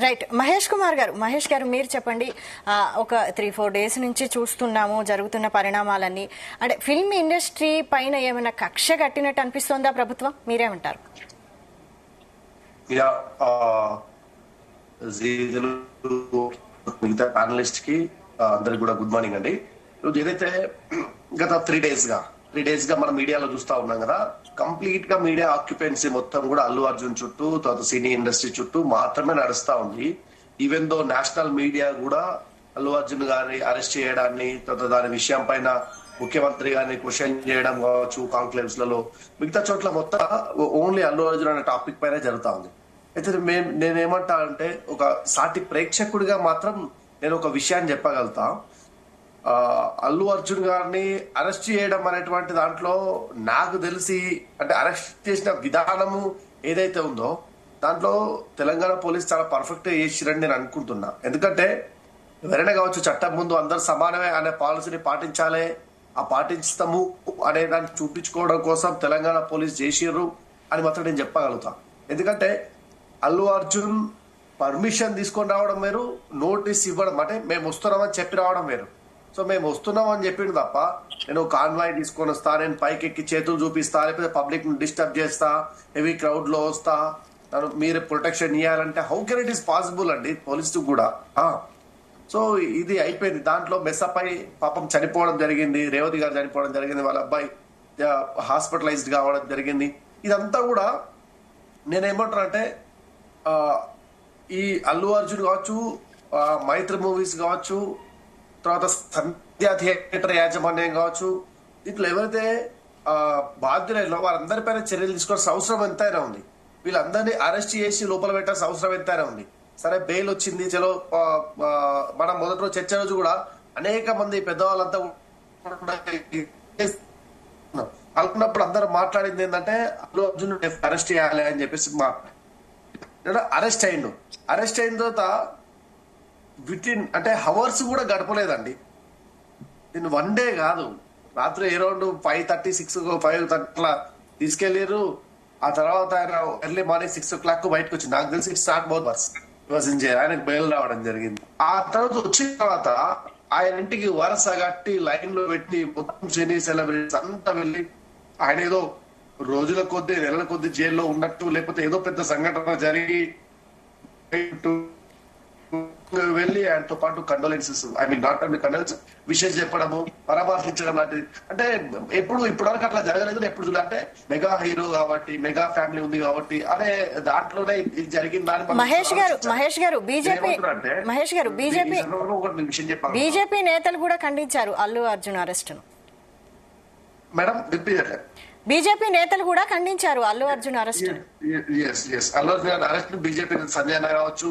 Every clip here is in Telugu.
రైట్. మహేష్ గారు మీరు చెప్పండి. ఒక 3-4 డేస్ నుంచి చూస్తున్నాము జరుగుతున్న పరిణామాలన్నీ. అంటే ఫిల్మ్ ఇండస్ట్రీ పైన ఏమైనా కక్ష కట్టినట్టు అనిపిస్తోందా ప్రభుత్వం? మీరేమంటారు? మిగతా ప్యానలిస్ట్ కి అందరికి కూడా గుడ్ మార్నింగ్ అండి. ఈరోజు ఏదైతే గత 3 డేస్ గా మనం మీడియాలో చూస్తా ఉన్నాం కదా, కంప్లీట్ గా మీడియా ఆక్యుపెన్సీ మొత్తం కూడా అల్లు అర్జున్ చుట్టూ, తర్వాత సినీ ఇండస్ట్రీ చుట్టూ మాత్రమే నడుస్తా ఉంది. ఈవెన్ దో నేషనల్ మీడియా కూడా అల్లు అర్జున్ గారిని అరెస్ట్ చేయడాన్ని, తర్వాత దాని విషయం పైన ముఖ్యమంత్రి గారిని క్వశ్చన్ చేయడం కావచ్చు కాంక్లేవ్స్ లలో, మిగతా చోట్ల మొత్తం ఓన్లీ అల్లు అర్జున్ అనే టాపిక్ పైన జరుగుతా ఉంది. అయితే నేనేమంటా అంటే, ఒక సాటి ప్రేక్షకుడిగా మాత్రం నేను ఒక విషయాన్ని చెప్పగలుగుతా. అల్లు అర్జున్ గారిని అరెస్ట్ చేయడం అనేటువంటి దాంట్లో నాకు తెలిసి, అంటే అరెస్ట్ చేసిన విధానము ఏదైతే ఉందో దాంట్లో తెలంగాణ పోలీస్ చాలా పర్ఫెక్ట్ గా చేసిరని నేను అనుకుంటున్నా. ఎందుకంటే ఎవరైనా కావచ్చు, చట్టం ముందు అందరు సమానమే అనే పాలసీని పాటించాలి, ఆ పాటిస్తాము అనే దాన్ని చూపించుకోవడం కోసం తెలంగాణ పోలీస్ చేసిర్రు అని మాత్రం నేను చెప్పగలుగుతా. ఎందుకంటే అల్లు అర్జున్ పర్మిషన్ తీసుకొని రావడం వేరు, నోటీస్ ఇవ్వడం, అంటే మేము వస్తున్నామని చెప్పి రావడం వేరు. సో మేము వస్తున్నాం అని చెప్పిండు తప్ప, నేను కాన్వాయ్ తీసుకొని వస్తా, నేను పైకి ఎక్కి చేతులు చూపిస్తా, లేకపోతే పబ్లిక్ ని డిస్టర్బ్ చేస్తా, హెవీ క్రౌడ్ లో వస్తా, మీరు ప్రొటెక్షన్ ఇవ్వాలంటే how can it is possible అండి పోలీసు కూడా. సో ఇది అయిపోయింది. దాంట్లో మెస్సప్ అయి పాపం చనిపోవడం జరిగింది, రేవతి గారు చనిపోవడం జరిగింది, వాళ్ళ అబ్బాయి హాస్పిటలైజ్డ్ కావడం జరిగింది. ఇదంతా కూడా నేనేమంటాను అంటే, ఈ అల్లు అర్జున్ కావచ్చు, మైత్రి మూవీస్ కావచ్చు, తర్వాత సంధ్యా థియేటర్ యాజమాన్యం కావచ్చు, ఇట్లా ఎవరైతే బాధ్యులైన వారందరిపైన చర్యలు తీసుకోవాల్సిన అవసరం ఎంతైనా ఉంది. వీళ్ళందరినీ అరెస్ట్ చేసి లోపల పెట్టాల్సిన అవసరం ఎంతైనా ఉంది. సరే బెయిల్ వచ్చింది, చలో మనం మొదటి రోజు చర్చ రోజు కూడా అనేక మంది పెద్దవాళ్ళంతా అనుకున్నప్పుడు అందరూ మాట్లాడింది ఏంటంటే, అల్లు అర్జున్ అరెస్ట్ చేయాలి అని చెప్పేసి అరెస్ట్ అయిన తర్వాత వితిన్ అంటే హవర్స్ కూడా గడపలేదండి. నేను 1 డే కాదు, రాత్రి అరౌండ్ 5:30 అట్లా తీసుకెళ్లిరు. ఆ తర్వాత ఆయన ఎర్లీ మార్నింగ్ 6 o'clock బయటకు వచ్చి, నాకు తెలిసి ఇట్స్ నాట్ బోత్ వర్స్ ఆయనకు బెయిల్ రావడం జరిగింది. ఆ తర్వాత వచ్చిన తర్వాత ఆయన ఇంటికి వరుస కట్టి లైన్ లో పెట్టి మొత్తం సినీ సెలబ్రిటీస్ అంతా వెళ్ళి, ఆయన ఏదో రోజుల కొద్దీ నెలల కొద్దీ జైల్లో ఉన్నట్టు, లేకపోతే ఏదో పెద్ద సంఘటన జరిగి వెళ్ళి ఆయనతో పాటు condolences, I mean not only condolences, విషయం చెప్పడము, పరామర్శించడం లాంటిది. అంటే ఇప్పటివరకు అట్లా జరగలేదు. ఎప్పుడు చూడాలంటే మెగా హీరో కాబట్టి, మెగా ఫ్యామిలీ ఉంది కాబట్టి, అదే దాంట్లోనే ఇది జరిగిందని. మహేష్ గారు బీజేపీ నేతలు కూడా ఖండించారు అల్లు అర్జున్ అరెస్ట్ ను. మేడం బీజేపీ నేతలు కూడా ఖండించారు Allu Arjun arrest. Allu Arjun arrest BJP Sanjay అన్న కావచ్చు,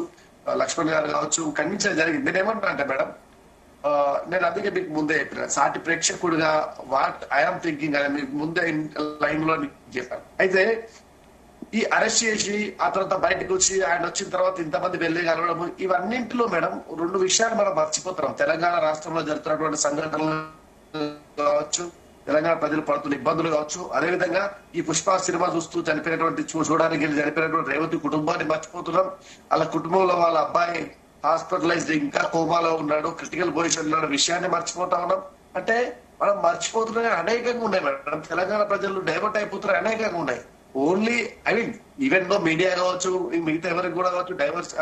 లక్ష్మణ్ గారు కావచ్చు ఖండించడం జరిగింది. నేను ఏమంటున్నా అంటే మేడం, నేను అందుకే మీకు ముందే చెప్పిన, సాటి ప్రేక్షకుడిగా వాట్ ఐఎమ్ థింకింగ్ అని మీకు ముందే లైన్ లో చెప్పాను. అయితే ఈ అరెస్ట్ చేసి ఆ తర్వాత బయటకు వచ్చి ఆయన వచ్చిన తర్వాత ఇంతమంది వెళ్ళి కలవడం, ఇవన్నింటిలో మేడం 2 విషయాలు మనం మర్చిపోతున్నాం. తెలంగాణ రాష్ట్రంలో జరుగుతున్నటువంటి సంఘటనలు కావచ్చు, తెలంగాణ ప్రజలు పడుతున్న ఇబ్బందులు కావచ్చు, అదేవిధంగా ఈ పుష్ప సినిమా చూస్తూ చనిపోయినటువంటి చూడడానికి చనిపోయినటువంటి రేవతి కుటుంబాన్ని మర్చిపోతున్నాం. వాళ్ళ కుటుంబంలో వాళ్ళ అబ్బాయి హాస్పిటలైజ్డ్, ఇంకా కోమాలో ఉన్నాడు, క్రిటికల్ పొజిషన్ ఉన్న విషయాన్ని మర్చిపోతా ఉన్నాం. అంటే మనం మర్చిపోతున్న అనేకంగా ఉన్నాయి మేడం. తెలంగాణ ప్రజలు డైవర్ట్ అయిపోతున్న అనేకంగా ఉన్నాయి. Only I mean even though media కావచ్చు, మిగతా ఎవరికి కూడా కావచ్చు, డైవర్స్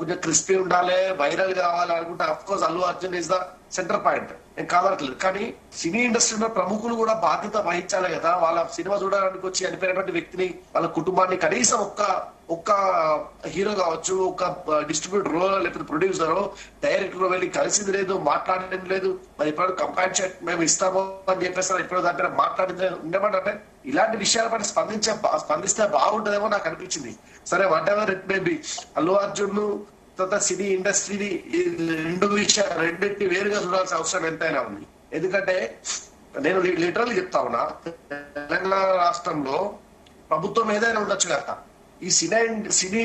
కొంచెం క్రిస్పీ ఉండాలి, వైరల్ కావాలి అనుకుంటే of course Allu Arjun is the centre point, నేను కాదట్లేదు. కానీ సినీ ఇండస్ట్రీలో ప్రముఖులు కూడా బాధ్యత వహించాలి కదా. వాళ్ళ సినిమా చూడడానికి వచ్చి చనిపోయినటువంటి వ్యక్తిని, వాళ్ళ కుటుంబాన్ని కనీసం ఒక్క హీరో కావచ్చు, ఒక డిస్ట్రిబ్యూటర్ లేకపోతే ప్రొడ్యూసర్ డైరెక్టర్ వెళ్ళి కలిసింది లేదు, మాట్లాడింది లేదు. మరి ఇప్పుడు కంపాన్సేట్ మేము ఇస్తాము అని చెప్పేసి ఇప్పుడు దాని మాట్లాడింది ఉండేమంటే, ఇలాంటి విషయాలపై స్పందిస్తే బాగుంటుందేమో నాకు అనిపించింది. సరే what ever it may be, Allu Arjun తర్వాత సినీ ఇండస్ట్రీని రెండింటిని వేరుగా చూడాల్సిన అవసరం ఎంతైనా ఉంది. ఎందుకంటే నేను లిటరల్లీ చెప్తా ఉన్నా, తెలంగాణ రాష్ట్రంలో ప్రభుత్వం ఏదైనా ఉండొచ్చు కదా, ఈ సినీ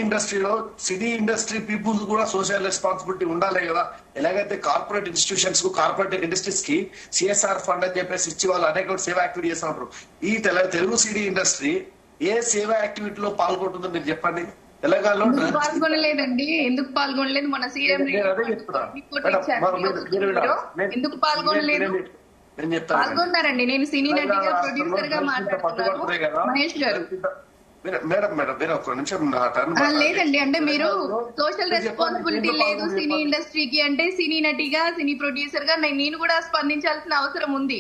ఇండస్ట్రీ పీపుల్స్ కూడా సోషల్ రెస్పాన్సిబిలిటీ ఉండాలి కదా. ఎలాగైతే కార్పొరేట్ ఇన్స్టిట్యూషన్స్ కు, కార్పొరేట్ ఇండస్ట్రీస్ కి సిఎస్ఆర్ ఫండ్ అని చెప్పేసి ఇచ్చి వాళ్ళు అనేక సేవా యాక్టివిటీ చేస్తున్నారు. ఈ తెలుగు సినీ ఇండస్ట్రీ ఏ సేవా యాక్టివిటీలో పాల్గొంటుందో మీరు చెప్పండి. తెలంగాణలో ఎందుకు పాల్గొనలేదండి? ఎందుకు పాల్గొనలేదు? మన సీఎం నేను అదే చెప్తున్నా. రిపోర్ట్ మేడం, ఇచ్చారు. మీరు వినాలి. ఎందుకు పాల్గొనలేదు? నేను చెప్తాను. పాల్గొన్నారండి. నేను సినీ నటిగా ప్రొడ్యూసర్ గా మాట్లాడుతున్నాను. పట్టుబడుతున్నాయి కదా. మహేష్ గారు మేడం మీరు ఒక్క నిమిషం నా టర్న్ లేదండి, అంటే మీరు సోషల్ రెస్పాన్సిబిలిటీ లేదు సినీ ఇండస్ట్రీకి అంటే సినీ నటిగా సినీ ప్రొడ్యూసర్ గా నేను కూడా స్పందించాల్సిన అవసరం ఉంది.